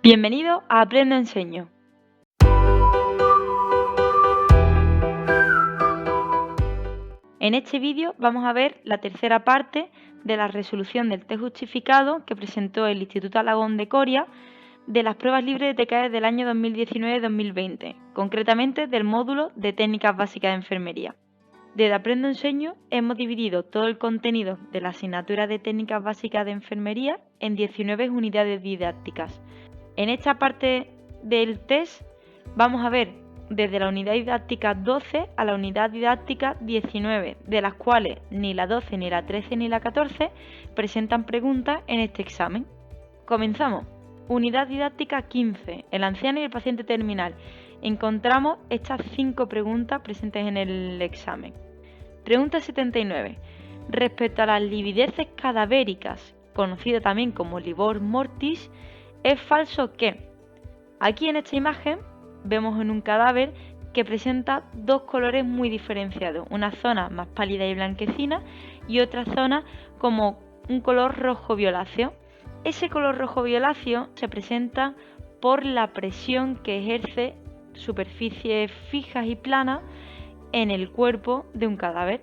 Bienvenido a Aprendo Enseño. En este vídeo vamos a ver la tercera parte de la resolución del test justificado que presentó el Instituto Alagón de Coria de las pruebas libres de TCAE del año 2019-2020, concretamente del módulo de técnicas básicas de enfermería. Desde Aprendo Enseño hemos dividido todo el contenido de la asignatura de técnicas básicas de enfermería en 19 unidades didácticas. En esta parte del test vamos a ver desde la unidad didáctica 12 a la unidad didáctica 19, de las cuales ni la 12, ni la 13, ni la 14 presentan preguntas en este examen. Comenzamos. Unidad didáctica 15, el anciano y el paciente terminal. Encontramos estas 5 preguntas presentes en el examen. Pregunta 79. Respecto a las livideces cadavéricas, conocida también como livor mortis, ¿es falso que? Aquí en esta imagen vemos en un cadáver que presenta dos colores muy diferenciados, una zona más pálida y blanquecina y otra zona como un color rojo violáceo. Ese color rojo violáceo se presenta por la presión que ejerce superficies fijas y planas en el cuerpo de un cadáver.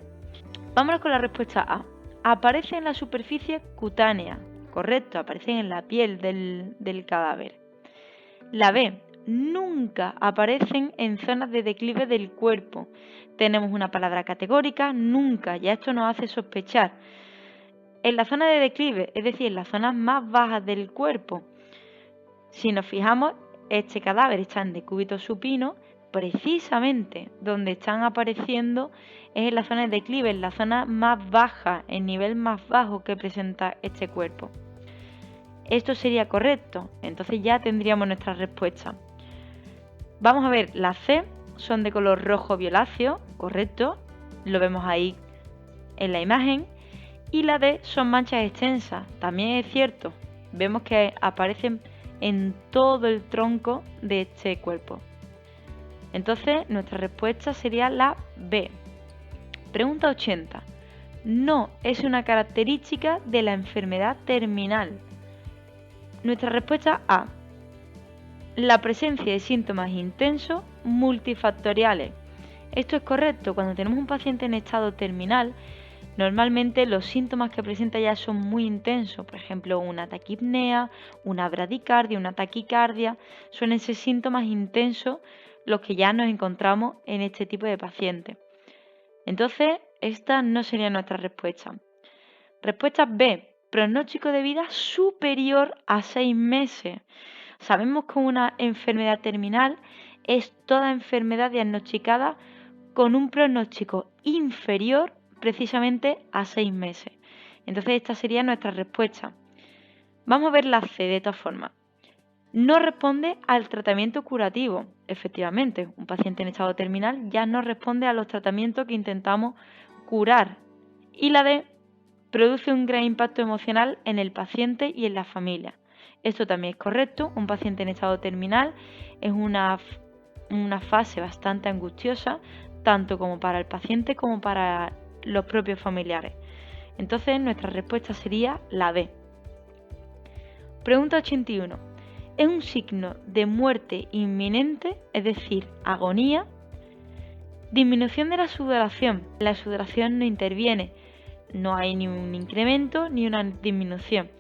Vámonos con la respuesta A. Aparece en la superficie cutánea. Correcto, aparecen en la piel del cadáver. La B. Nunca aparecen en zonas de declive del cuerpo. Tenemos una palabra categórica, nunca, ya esto nos hace sospechar. En la zona de declive, es decir, en las zonas más bajas del cuerpo. Si nos fijamos, este cadáver está en decúbito supino, precisamente donde están apareciendo es en la zona de declive, en la zona más baja, el nivel más bajo que presenta este cuerpo. Esto sería correcto, entonces ya tendríamos nuestra respuesta. Vamos a ver, las C son de color rojo violáceo, correcto, lo vemos ahí en la imagen, y la D son manchas extensas, también es cierto, vemos que aparecen en todo el tronco de este cuerpo. Entonces nuestra respuesta sería la B. Pregunta 80. No es una característica de la enfermedad terminal. Nuestra respuesta A. La presencia de síntomas intensos multifactoriales. Esto es correcto. Cuando tenemos un paciente en estado terminal, normalmente los síntomas que presenta ya son muy intensos. Por ejemplo, una taquipnea, una bradicardia, una taquicardia. Suelen ser síntomas intensos los que ya nos encontramos en este tipo de pacientes. Entonces, esta no sería nuestra respuesta. Respuesta B. Pronóstico de vida superior a 6 meses. Sabemos que una enfermedad terminal es toda enfermedad diagnosticada con un pronóstico inferior precisamente a 6 meses. Entonces esta sería nuestra respuesta. Vamos a ver la C de todas formas. No responde al tratamiento curativo. Efectivamente, un paciente en estado terminal ya no responde a los tratamientos que intentamos curar. Y la D produce un gran impacto emocional en el paciente y en la familia. Esto también es correcto. Un paciente en estado terminal es una fase bastante angustiosa, tanto como para el paciente como para los propios familiares. Entonces nuestra respuesta sería la B. Pregunta 81. ¿Es un signo de muerte inminente, es decir, agonía? Disminución de la sudoración. La sudoración no interviene. No hay ni un incremento ni una disminución.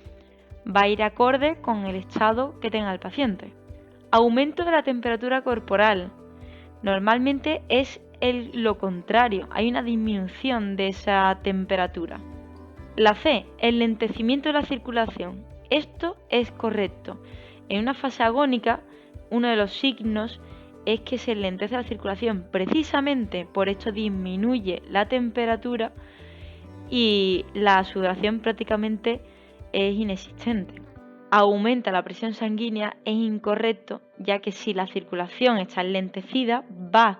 Va a ir acorde con el estado que tenga el paciente. Aumento de la temperatura corporal. Normalmente es lo contrario. Hay una disminución de esa temperatura. La C, el lentecimiento de la circulación. Esto es correcto. En una fase agónica, uno de los signos es que se lentece la circulación. Precisamente por esto disminuye la temperatura y la sudoración prácticamente es inexistente. Aumenta la presión sanguínea es incorrecto, ya que si la circulación está enlentecida, va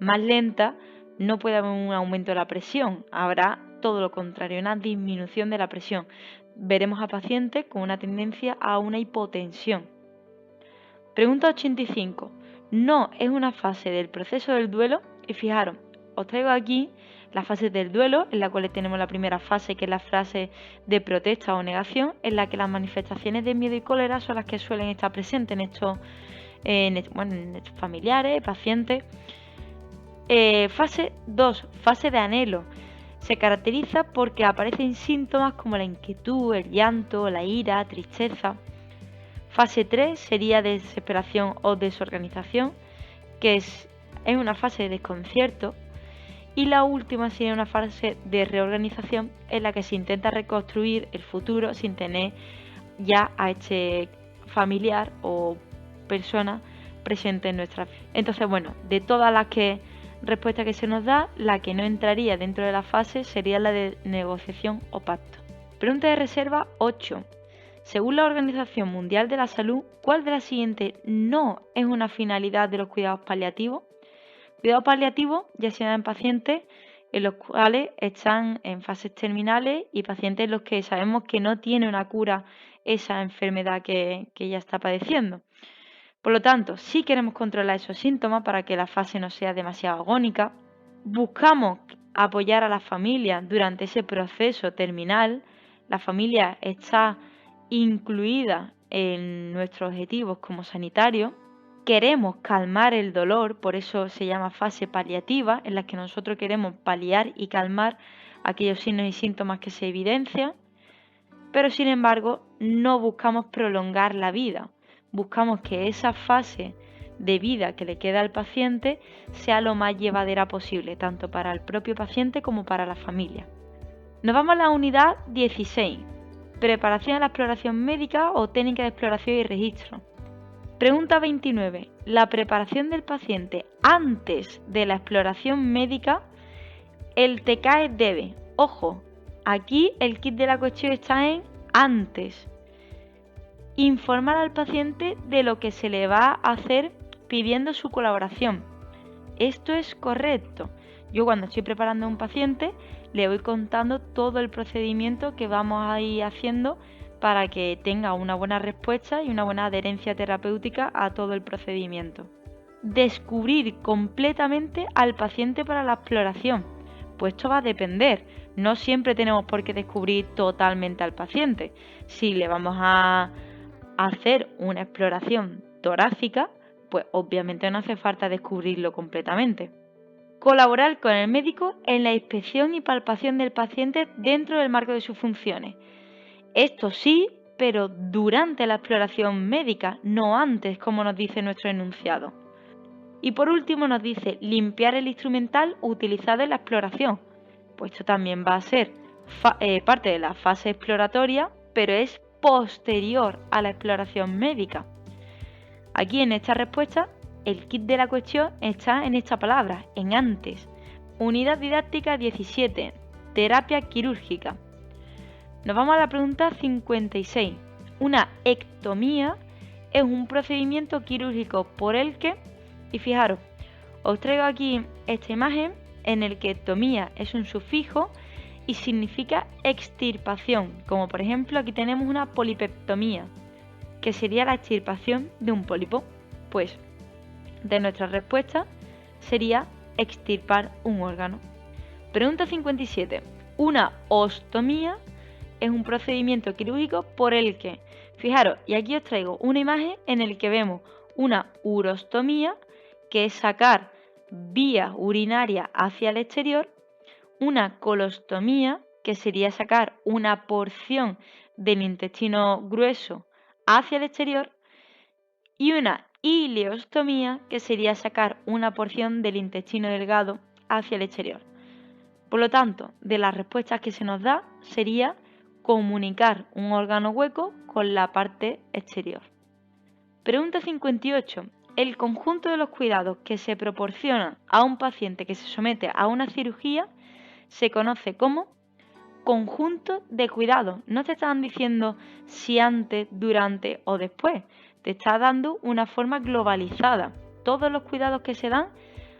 más lenta, no puede haber un aumento de la presión, habrá todo lo contrario, una disminución de la presión. Veremos a pacientes con una tendencia a una hipotensión. Pregunta 85. No es una fase del proceso del duelo, y fijaros, os traigo aquí La fase del duelo, en la cual tenemos la primera fase, que es la fase de protesta o negación, en la que las manifestaciones de miedo y cólera son las que suelen estar presentes en estos familiares, pacientes. Fase 2, fase de anhelo. Se caracteriza porque aparecen síntomas como la inquietud, el llanto, la ira, tristeza. Fase 3 sería desesperación o desorganización, que es una fase de desconcierto. Y la última sería una fase de reorganización en la que se intenta reconstruir el futuro sin tener ya a este familiar o persona presente en nuestra vida. Entonces, bueno, de todas las respuestas que se nos da, la que no entraría dentro de la fase sería la de negociación o pacto. Pregunta de reserva 8. Según la Organización Mundial de la Salud, ¿cuál de las siguientes no es una finalidad de los cuidados paliativos? Cuidados paliativos ya se dan en pacientes en los cuales están en fases terminales y pacientes en los que sabemos que no tiene una cura esa enfermedad que ya está padeciendo. Por lo tanto, si queremos controlar esos síntomas para que la fase no sea demasiado agónica, buscamos apoyar a la familia durante ese proceso terminal. La familia está incluida en nuestros objetivos como sanitarios. Queremos calmar el dolor, por eso se llama fase paliativa, en la que nosotros queremos paliar y calmar aquellos signos y síntomas que se evidencian, pero sin embargo no buscamos prolongar la vida. Buscamos que esa fase de vida que le queda al paciente sea lo más llevadera posible, tanto para el propio paciente como para la familia. Nos vamos a la unidad 16, preparación a la exploración médica o técnica de exploración y registro. Pregunta 29. La preparación del paciente antes de la exploración médica, el TCAE debe, ojo, aquí el kit de la cuestión está en antes. Informar al paciente de lo que se le va a hacer pidiendo su colaboración. Esto es correcto. Yo cuando estoy preparando a un paciente le voy contando todo el procedimiento que vamos a ir haciendo para que tenga una buena respuesta y una buena adherencia terapéutica a todo el procedimiento. Descubrir completamente al paciente para la exploración. Pues esto va a depender. No siempre tenemos por qué descubrir totalmente al paciente. Si le vamos a hacer una exploración torácica, pues obviamente no hace falta descubrirlo completamente. Colaborar con el médico en la inspección y palpación del paciente dentro del marco de sus funciones. Esto sí, pero durante la exploración médica, no antes, como nos dice nuestro enunciado. Y por último nos dice limpiar el instrumental utilizado en la exploración. Pues esto también va a ser parte de la fase exploratoria, pero es posterior a la exploración médica. Aquí en esta respuesta, el kit de la cuestión está en esta palabra, en antes. Unidad didáctica 17, terapia quirúrgica. Nos vamos a la pregunta 56. Una ectomía es un procedimiento quirúrgico por el que, y fijaros, os traigo aquí esta imagen en el que ectomía es un sufijo y significa extirpación, como por ejemplo aquí tenemos una polipectomía, que sería la extirpación de un pólipo. Pues de nuestra respuesta sería extirpar un órgano. Pregunta 57. Una ostomía es un procedimiento quirúrgico por el que, fijaros, y aquí os traigo una imagen en la que vemos una urostomía, que es sacar vía urinaria hacia el exterior, una colostomía, que sería sacar una porción del intestino grueso hacia el exterior, y una ileostomía, que sería sacar una porción del intestino delgado hacia el exterior. Por lo tanto, de las respuestas que se nos da sería comunicar un órgano hueco con la parte exterior. Pregunta 58. El conjunto de los cuidados que se proporcionan a un paciente que se somete a una cirugía se conoce como conjunto de cuidados. No te están diciendo si antes, durante o después. Te está dando una forma globalizada. Todos los cuidados que se dan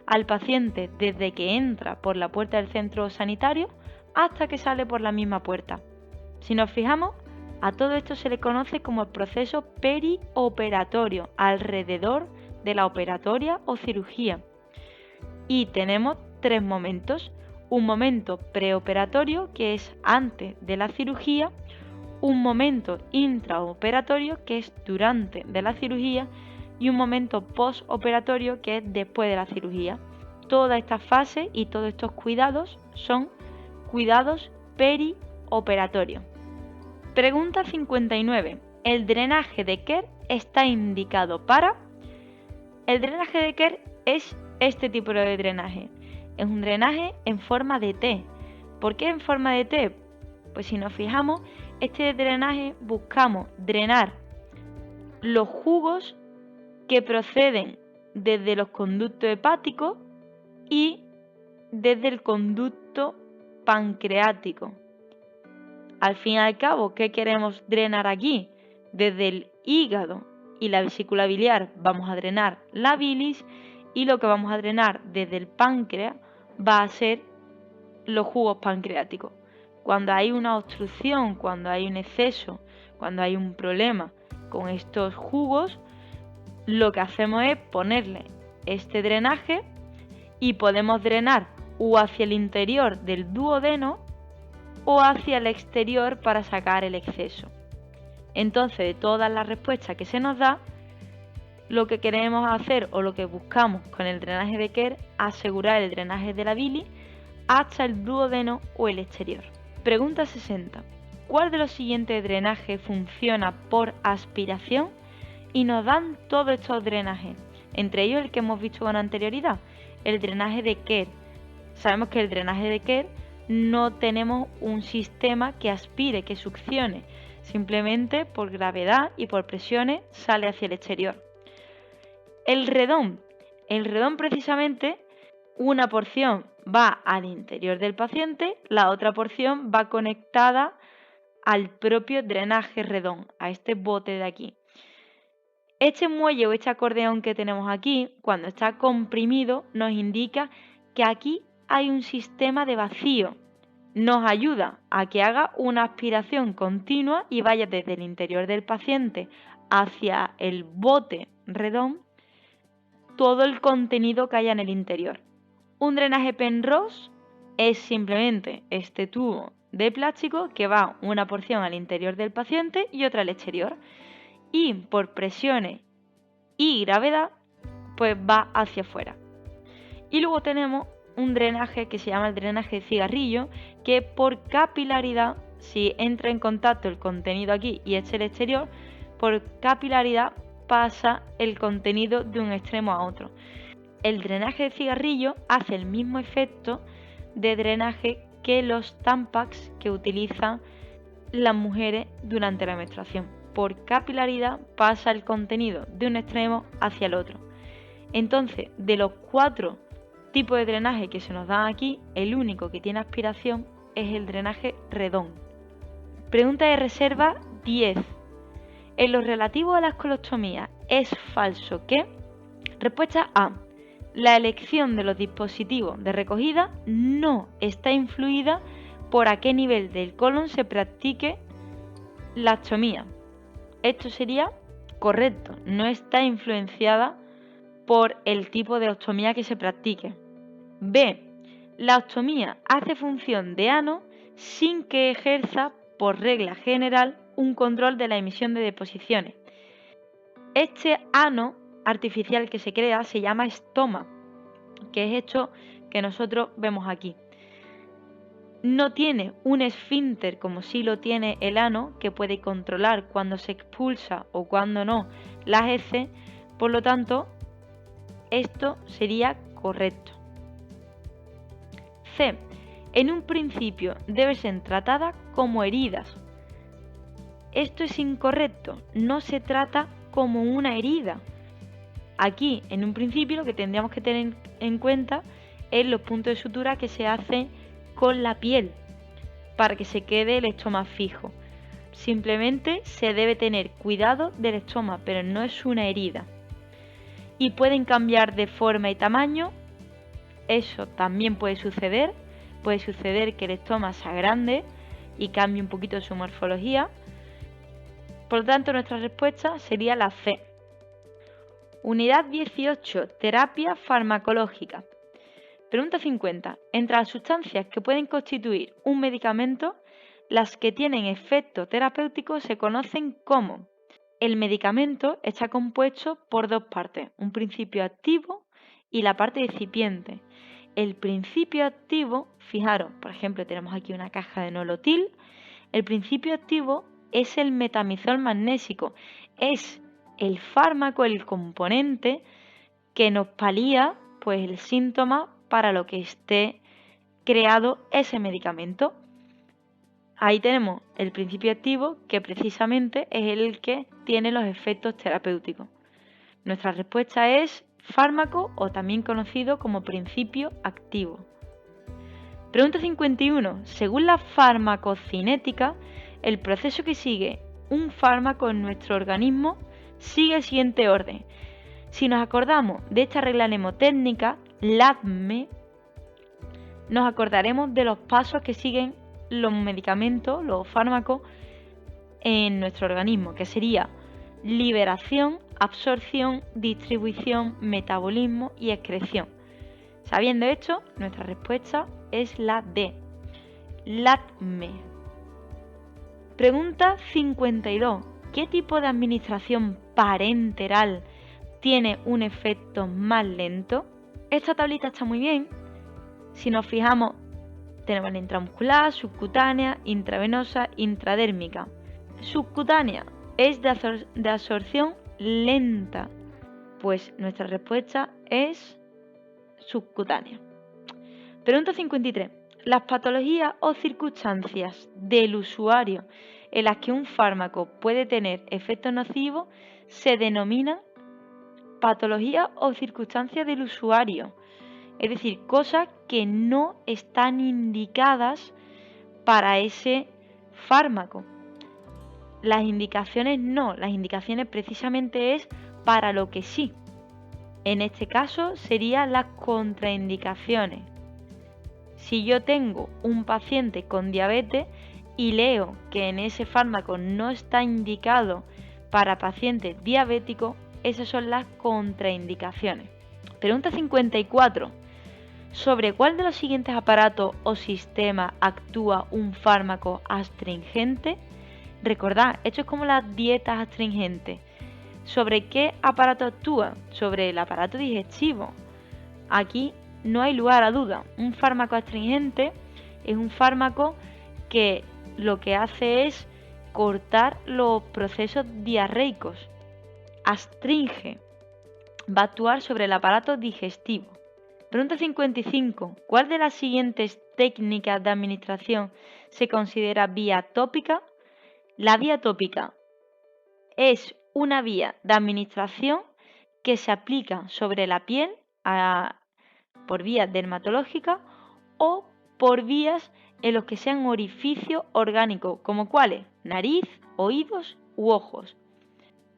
al paciente desde que entra por la puerta del centro sanitario hasta que sale por la misma puerta. Si nos fijamos, a todo esto se le conoce como el proceso perioperatorio, alrededor de la operatoria o cirugía. Y tenemos tres momentos. un momento preoperatorio, que es antes de la cirugía, un momento intraoperatorio, que es durante de la cirugía, y un momento postoperatorio, que es después de la cirugía. Todas estas fases y todos estos cuidados son cuidados perioperatorios. Pregunta 59. ¿El drenaje de Kerr está indicado para? El drenaje de Kerr es este tipo de drenaje. Es un drenaje en forma de T. ¿Por qué en forma de T? Pues si nos fijamos, este drenaje buscamos drenar los jugos que proceden desde los conductos hepáticos y desde el conducto pancreático. Al fin y al cabo, ¿qué queremos drenar aquí? Desde el hígado y la vesícula biliar vamos a drenar la bilis, y lo que vamos a drenar desde el páncreas va a ser los jugos pancreáticos. Cuando hay una obstrucción, cuando hay un exceso, cuando hay un problema con estos jugos, lo que hacemos es ponerle este drenaje y podemos drenar o hacia el interior del duodeno o hacia el exterior para sacar el exceso. Entonces, de todas las respuestas que se nos da, lo que queremos hacer o lo que buscamos con el drenaje de Kerr, asegurar el drenaje de la bilis hasta el duodeno o el exterior. Pregunta 60. ¿Cuál de los siguientes drenajes funciona por aspiración? Y nos dan todos estos drenajes, entre ellos el que hemos visto con anterioridad, el drenaje de Kerr. Sabemos que el drenaje de Kerr no tenemos un sistema que aspire, que succione, simplemente por gravedad y por presiones sale hacia el exterior. El redón precisamente, una porción va al interior del paciente, la otra porción va conectada al propio drenaje redón, a este bote de aquí. Este muelle o este acordeón que tenemos aquí, cuando está comprimido, nos indica que aquí hay un sistema de vacío. Nos ayuda a que haga una aspiración continua y vaya desde el interior del paciente hacia el bote redón todo el contenido que haya en el interior. Un drenaje Penrose es simplemente este tubo de plástico que va una porción al interior del paciente y otra al exterior, y por presiones y gravedad pues va hacia afuera. Y luego tenemos un drenaje que se llama el drenaje de cigarrillo, que por capilaridad, si entra en contacto el contenido aquí y este el exterior, por capilaridad pasa el contenido de un extremo a otro. El drenaje de cigarrillo hace el mismo efecto de drenaje que los Tampax que utilizan las mujeres durante la menstruación. Por capilaridad pasa el contenido de un extremo hacia el otro. Entonces, de los 4 tipos de drenaje que se nos dan aquí, el único que tiene aspiración es el drenaje redón. Pregunta de reserva 10. En lo relativo a las colostomías, ¿es falso que? Respuesta A. La elección de los dispositivos de recogida no está influida por a qué nivel del colon se practique la ostomía. Esto sería correcto, no está influenciada por el tipo de ostomía que se practique. B. La ostomía hace función de ano sin que ejerza, por regla general, un control de la emisión de deposiciones. Este ano artificial que se crea se llama estoma, que es esto que nosotros vemos aquí. No tiene un esfínter como sí lo tiene el ano, que puede controlar cuándo se expulsa o cuándo no las heces, por lo tanto, esto sería correcto. C. En un principio deben ser tratadas como heridas. Esto es incorrecto, no se trata como una herida. Aquí, en un principio, lo que tendríamos que tener en cuenta es los puntos de sutura que se hacen con la piel para que se quede el estoma fijo. Simplemente se debe tener cuidado del estoma, pero no es una herida. Y pueden cambiar de forma y tamaño, eso también puede suceder que el estoma sea grande y cambie un poquito su morfología. Por lo tanto, nuestra respuesta sería la C. Unidad 18. Terapia farmacológica. Pregunta 50. Entre las sustancias que pueden constituir un medicamento, las que tienen efecto terapéutico se conocen como. El medicamento está compuesto por dos partes, un principio activo y la parte excipiente. El principio activo, fijaros, por ejemplo, tenemos aquí una caja de nolotil. El principio activo es el metamizol magnésico, es el fármaco, el componente que nos palía pues el síntoma para lo que esté creado ese medicamento. Ahí tenemos el principio activo, que precisamente es el que tiene los efectos terapéuticos. Nuestra respuesta es fármaco, o también conocido como principio activo. Pregunta 51. Según la farmacocinética, el proceso que sigue un fármaco en nuestro organismo sigue el siguiente orden. Si nos acordamos de esta regla mnemotécnica, LADME, nos acordaremos de los pasos que siguen los medicamentos, los fármacos en nuestro organismo, que sería liberación, absorción, distribución, metabolismo y excreción. Sabiendo esto, nuestra respuesta es la D, LADME. Pregunta 52. ¿Qué tipo de administración parenteral tiene un efecto más lento? Esta tablita está muy bien. Si nos fijamos, tenemos la intramuscular, subcutánea, intravenosa, intradérmica. Subcutánea es de absorción lenta, pues nuestra respuesta es subcutánea. Pregunta 53. Las patologías o circunstancias del usuario en las que un fármaco puede tener efectos nocivos se denominan patologías o circunstancias del usuario. Es decir, cosas que no están indicadas para ese fármaco. Las indicaciones no, las indicaciones precisamente es para lo que sí. En este caso serían las contraindicaciones. Si yo tengo un paciente con diabetes y leo que en ese fármaco no está indicado para pacientes diabéticos, esas son las contraindicaciones. Pregunta 54. ¿Sobre cuál de los siguientes aparatos o sistemas actúa un fármaco astringente? Recordad, esto es como las dietas astringentes. ¿Sobre qué aparato actúa? Sobre el aparato digestivo. Aquí no hay lugar a duda. Un fármaco astringente es un fármaco que lo que hace es cortar los procesos diarreicos. Astringe. Va a actuar sobre el aparato digestivo. Pregunta 55. ¿Cuál de las siguientes técnicas de administración se considera vía tópica? La vía tópica es una vía de administración que se aplica sobre la piel por vía dermatológica o por vías en los que sean orificios orgánicos, como cuáles, nariz, oídos u ojos.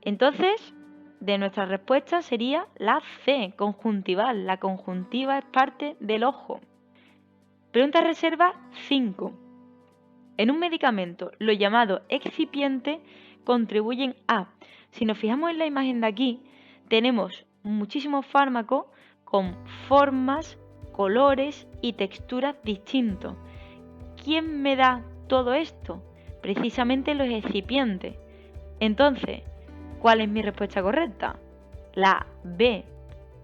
Entonces, de nuestra respuesta sería la C, conjuntival. La conjuntiva es parte del ojo. Pregunta reserva 5. En un medicamento, los llamados excipientes contribuyen a. Si nos fijamos en la imagen de aquí, tenemos muchísimos fármacos con formas, colores y texturas distintos. ¿Quién me da todo esto? Precisamente los excipientes. Entonces, ¿cuál es mi respuesta correcta? La B.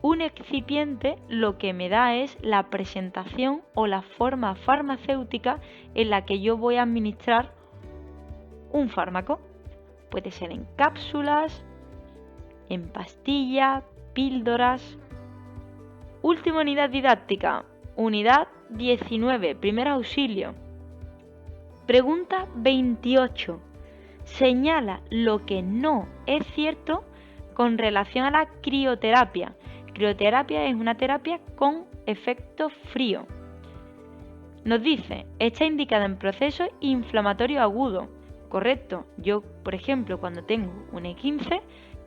Un excipiente lo que me da es la presentación o la forma farmacéutica en la que yo voy a administrar un fármaco. Puede ser en cápsulas, en pastillas, píldoras. Última unidad didáctica, unidad 19, primer auxilio. Pregunta 28. Señala lo que no es cierto con relación a la crioterapia. Crioterapia es una terapia con efecto frío. Nos dice, está indicada en procesos inflamatorios agudos. Correcto. Yo, por ejemplo, cuando tengo un E15,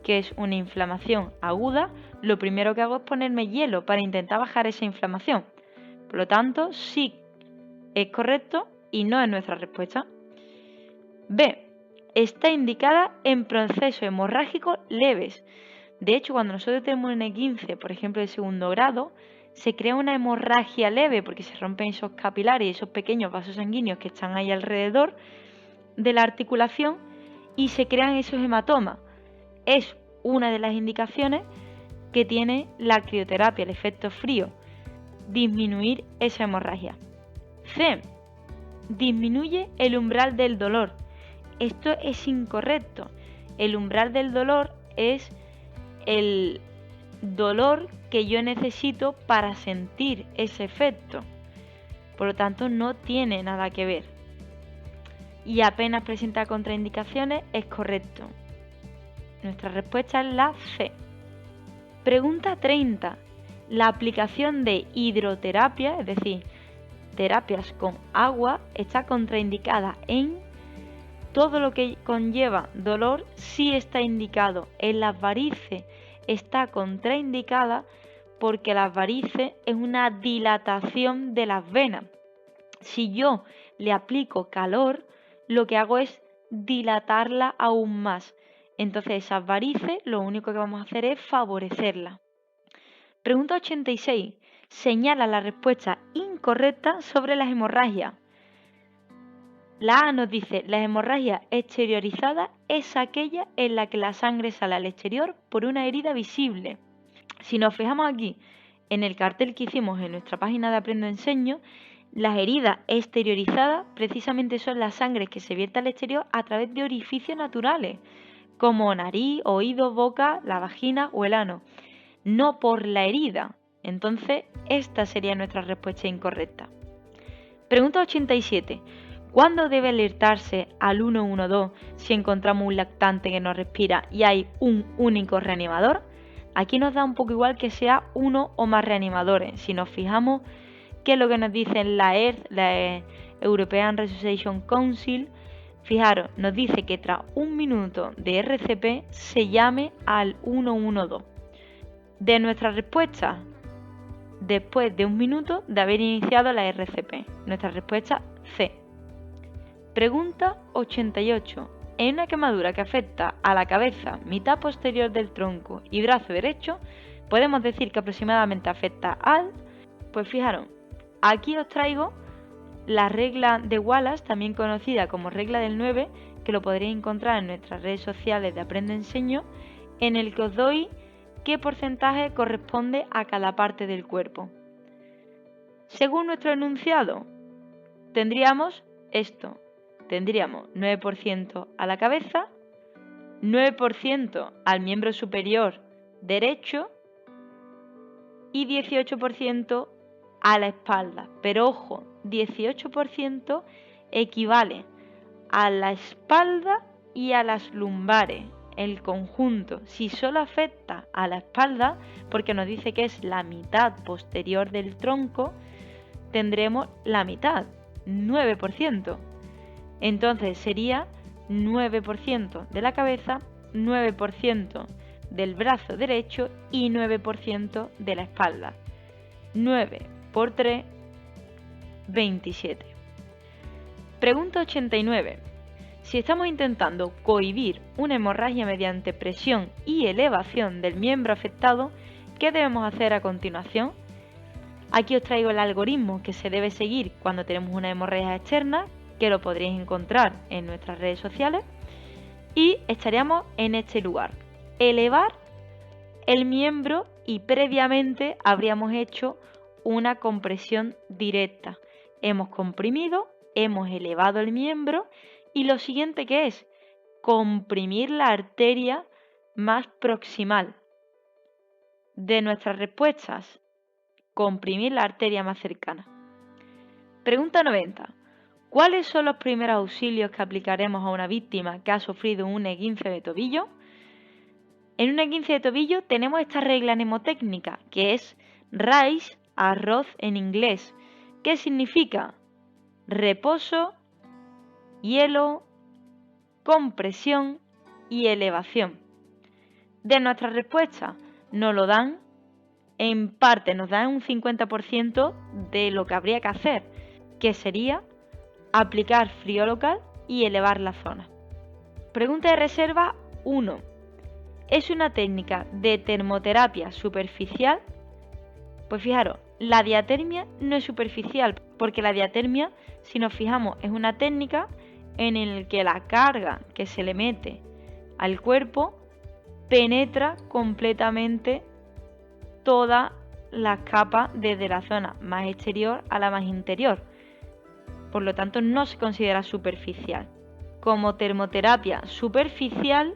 que es una inflamación aguda, lo primero que hago es ponerme hielo para intentar bajar esa inflamación. Por lo tanto, sí es correcto y no es nuestra respuesta. B. Está indicada en procesos hemorrágicos leves. De hecho, cuando nosotros tenemos un E15, por ejemplo, de segundo grado, se crea una hemorragia leve porque se rompen esos capilares y esos pequeños vasos sanguíneos que están ahí alrededor de la articulación y se crean esos hematomas. Es una de las indicaciones que tiene la crioterapia, el efecto frío, disminuir esa hemorragia. C. Disminuye el umbral del dolor. Esto es incorrecto. El umbral del dolor es el dolor que yo necesito para sentir ese efecto. Por lo tanto, no tiene nada que ver. Y apenas presenta contraindicaciones, es correcto. Nuestra respuesta es la C. Pregunta 30. La aplicación de hidroterapia, es decir, terapias con agua, está contraindicada en todo lo que conlleva dolor, sí está indicado. En las varices está contraindicada porque las varices es una dilatación de las venas. Si yo le aplico calor, lo que hago es dilatarla aún más. Entonces esas varices lo único que vamos a hacer es favorecerlas. Pregunta 86. Señala la respuesta incorrecta sobre las hemorragias. La A nos dice, la hemorragia exteriorizada es aquella en la que la sangre sale al exterior por una herida visible. Si nos fijamos aquí en el cartel que hicimos en nuestra página de Aprendo Enseño, las heridas exteriorizadas precisamente son las sangres que se vierte al exterior a través de orificios naturales, como nariz, oído, boca, la vagina o el ano, no por la herida. Entonces, esta sería nuestra respuesta incorrecta. Pregunta 87. ¿Cuándo debe alertarse al 112 si encontramos un lactante que no respira y hay un único reanimador? Aquí nos da un poco igual que sea uno o más reanimadores. Si nos fijamos qué es lo que nos dicen la ERC, la European Resuscitation Council, fijaros, nos dice que tras un minuto de RCP se llame al 112. De nuestra respuesta, después de un minuto de haber iniciado la RCP. Nuestra respuesta C. Pregunta 88. En una quemadura que afecta a la cabeza, mitad posterior del tronco y brazo derecho, podemos decir que aproximadamente afecta al... Pues fijaros, aquí os traigo la regla de Wallace, también conocida como regla del 9, que lo podréis encontrar en nuestras redes sociales de Aprende Enseño, en el que os doy qué porcentaje corresponde a cada parte del cuerpo. Según nuestro enunciado, tendríamos esto. Tendríamos 9% a la cabeza, 9% al miembro superior derecho y 18% a la espalda. Pero ojo, 18% equivale a la espalda y a las lumbares, el conjunto. Si solo afecta a la espalda, porque nos dice que es la mitad posterior del tronco, tendremos la mitad, 9%. Entonces sería 9% de la cabeza, 9% del brazo derecho y 9% de la espalda. 9 por 3, 27. Pregunta 89. Si estamos intentando cohibir una hemorragia mediante presión y elevación del miembro afectado, ¿qué debemos hacer a continuación? Aquí os traigo el algoritmo que se debe seguir cuando tenemos una hemorragia externa, que lo podréis encontrar en nuestras redes sociales, y estaríamos en este lugar. Elevar el miembro y previamente habríamos hecho una compresión directa. Hemos comprimido, hemos elevado el miembro y lo siguiente que es comprimir la arteria más proximal. De nuestras respuestas, comprimir la arteria más cercana. Pregunta 90. ¿Cuáles son los primeros auxilios que aplicaremos a una víctima que ha sufrido un esguince de tobillo? En un esguince de tobillo tenemos esta regla mnemotécnica que es RICE, arroz en inglés. ¿Qué significa? Reposo, hielo, compresión y elevación. De nuestras respuestas nos lo dan, en parte nos dan un 50% de lo que habría que hacer, que sería aplicar frío local y elevar la zona. Pregunta de reserva 1. ¿Es una técnica de termoterapia superficial? Pues fijaros, la diatermia no es superficial, porque la diatermia, si nos fijamos, es una técnica en la que la carga que se le mete al cuerpo penetra completamente todas las capas desde la zona más exterior a la más interior. Por lo tanto, no se considera superficial. Como termoterapia superficial,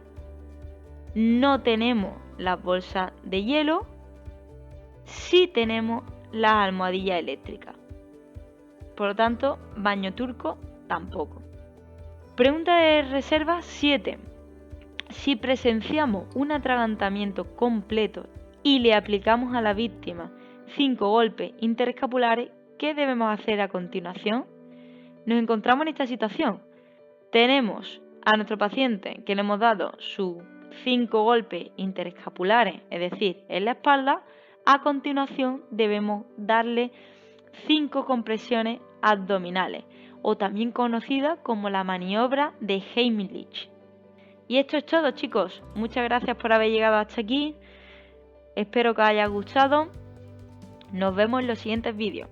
no tenemos las bolsas de hielo, sí tenemos las almohadillas eléctricas. Por lo tanto, baño turco tampoco. Pregunta de reserva 7. Si presenciamos un atragantamiento completo y le aplicamos a la víctima 5 golpes interescapulares, ¿qué debemos hacer a continuación? Nos encontramos en esta situación. Tenemos a nuestro paciente que le hemos dado sus 5 golpes interescapulares, es decir, en la espalda. A continuación debemos darle 5 compresiones abdominales, o también conocida como la maniobra de Heimlich. Y esto es todo, chicos. Muchas gracias por haber llegado hasta aquí. Espero que os haya gustado. Nos vemos en los siguientes vídeos.